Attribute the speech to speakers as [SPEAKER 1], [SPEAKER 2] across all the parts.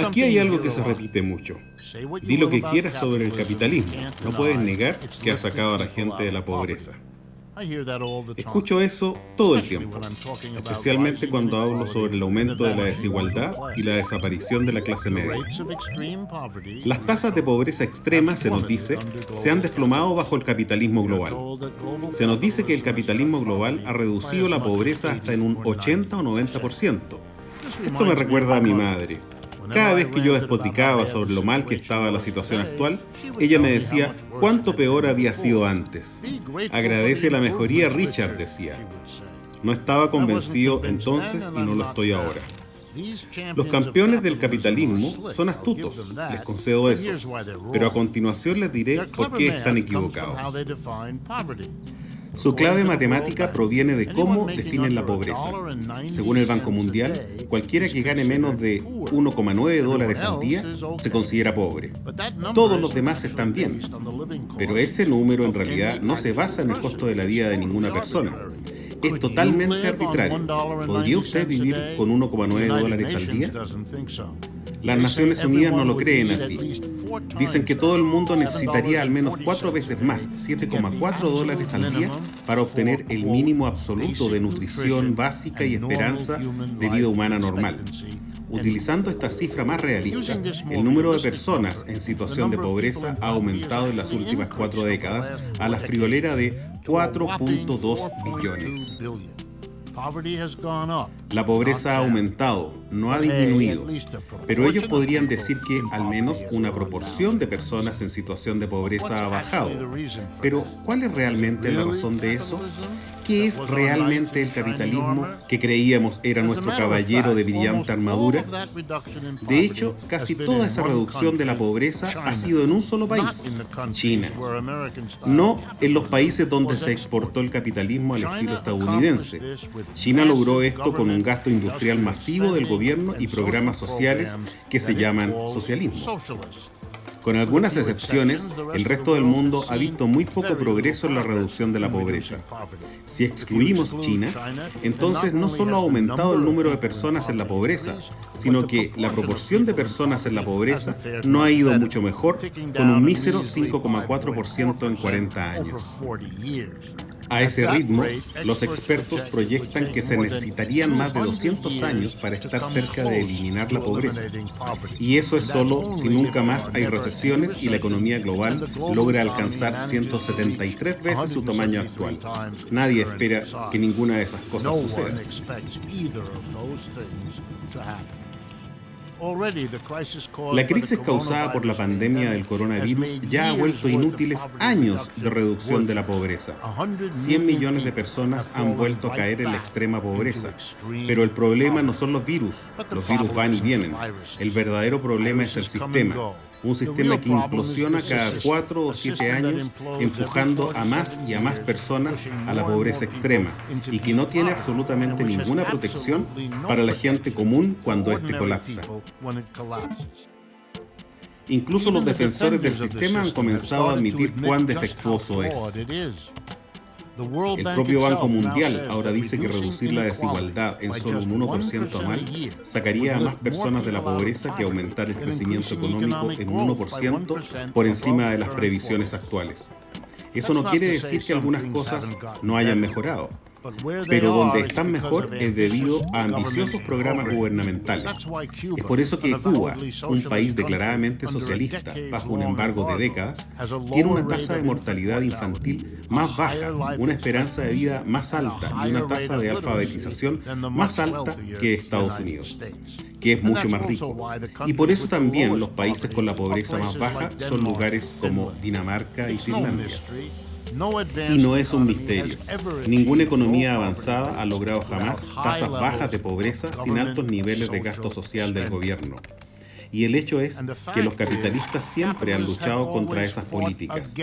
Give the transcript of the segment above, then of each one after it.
[SPEAKER 1] Aquí hay algo que se repite mucho. Di lo que quieras sobre el capitalismo. No puedes negar que ha sacado a la gente de la pobreza. Escucho eso todo el tiempo, especialmente cuando hablo sobre el aumento de la desigualdad y la desaparición de la clase media. Las tasas de pobreza extrema, se nos dice, se han desplomado bajo el capitalismo global. Se nos dice que el capitalismo global ha reducido la pobreza hasta en un 80 o 90%. Esto me recuerda a mi madre. Cada vez que yo despotricaba sobre lo mal que estaba la situación actual, ella me decía cuánto peor había sido antes. Agradece la mejoría, Richard, decía. No estaba convencido entonces y no lo estoy ahora. Los campeones del capitalismo son astutos, les concedo eso, pero a continuación les diré por qué están equivocados. Su clave matemática proviene de cómo definen la pobreza. Según el Banco Mundial, cualquiera que gane menos de $1,9 al día se considera pobre. Todos los demás están bien, pero ese número en realidad no se basa en el costo de la vida de ninguna persona. Es totalmente arbitrario. ¿Podría usted vivir con $1,9 al día? Las Naciones Unidas no lo creen así. Dicen que todo el mundo necesitaría al menos 4 veces más, $7,4 al día, para obtener el mínimo absoluto de nutrición básica y esperanza de vida humana normal. Utilizando esta cifra más realista, el número de personas en situación de pobreza ha aumentado en las últimas 4 décadas a la friolera de 4.2 billones. La pobreza ha aumentado, no ha disminuido, pero ellos podrían decir que al menos una proporción de personas en situación de pobreza ha bajado. Pero, ¿cuál es realmente la razón de eso? ¿Qué es realmente el capitalismo que creíamos era nuestro caballero de brillante armadura? De hecho, casi toda esa reducción de la pobreza ha sido en un solo país, China. No en los países donde se exportó el capitalismo al estilo estadounidense. China logró esto con un gasto industrial masivo del gobierno y programas sociales que se llaman socialismo. Con algunas excepciones, el resto del mundo ha visto muy poco progreso en la reducción de la pobreza. Si excluimos China, entonces no solo ha aumentado el número de personas en la pobreza, sino que la proporción de personas en la pobreza no ha ido mucho mejor, con un mísero 5,4% en 40 años. A ese ritmo, los expertos proyectan que se necesitarían más de 200 años para estar cerca de eliminar la pobreza. Y eso es solo si nunca más hay recesiones y la economía global logra alcanzar 173 veces su tamaño actual. Nadie espera que ninguna de esas cosas suceda. La crisis causada por la pandemia del coronavirus ya ha vuelto inútiles años de reducción de la pobreza. 100 millones de personas han vuelto a caer en la extrema pobreza. Pero el problema no son los virus van y vienen. El verdadero problema es el sistema. Un sistema que implosiona cada 4 o 7 años, empujando a más y a más personas a la pobreza extrema y que no tiene absolutamente ninguna protección para la gente común cuando éste colapsa. Incluso los defensores del sistema han comenzado a admitir cuán defectuoso es. El propio Banco Mundial ahora dice que reducir la desigualdad en solo un 1% anual sacaría a más personas de la pobreza que aumentar el crecimiento económico en un 1% por encima de las previsiones actuales. Eso no quiere decir que algunas cosas no hayan mejorado, pero donde están mejor es debido a ambiciosos programas gubernamentales. Es por eso que Cuba, un país declaradamente socialista bajo un embargo de décadas, tiene una tasa de mortalidad infantil más baja, una esperanza de vida más alta y una tasa de alfabetización más alta que Estados Unidos, que es mucho más rico. Y por eso también los países con la pobreza más baja son lugares como Dinamarca y Finlandia. Y no es un misterio. Ninguna economía avanzada ha logrado jamás tasas bajas de pobreza sin altos niveles de gasto social del gobierno. Y el hecho es que los capitalistas siempre han luchado contra esas políticas,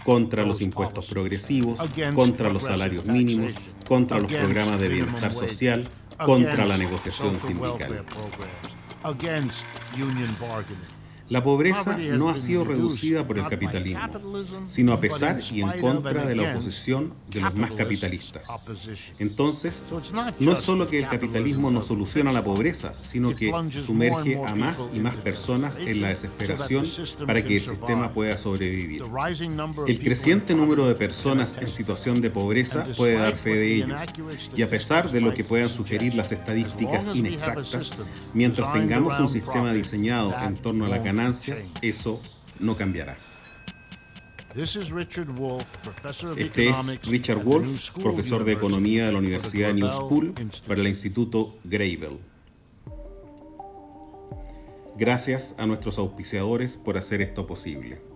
[SPEAKER 1] contra los impuestos progresivos, contra los salarios mínimos, contra los programas de bienestar social, contra la negociación sindical. La pobreza no ha sido reducida por el capitalismo, sino a pesar y en contra de la oposición de los más capitalistas. Entonces, no es solo que el capitalismo no soluciona la pobreza, sino que sumerge a más y más personas en la desesperación para que el sistema pueda sobrevivir. El creciente número de personas en situación de pobreza puede dar fe de ello. Y a pesar de lo que puedan sugerir las estadísticas inexactas, mientras tengamos un sistema diseñado en torno a las ganancias, eso no cambiará. Este es Richard Wolff, profesor de Economía de la Universidad New School para el Instituto Graeber. Gracias a nuestros auspiciadores por hacer esto posible.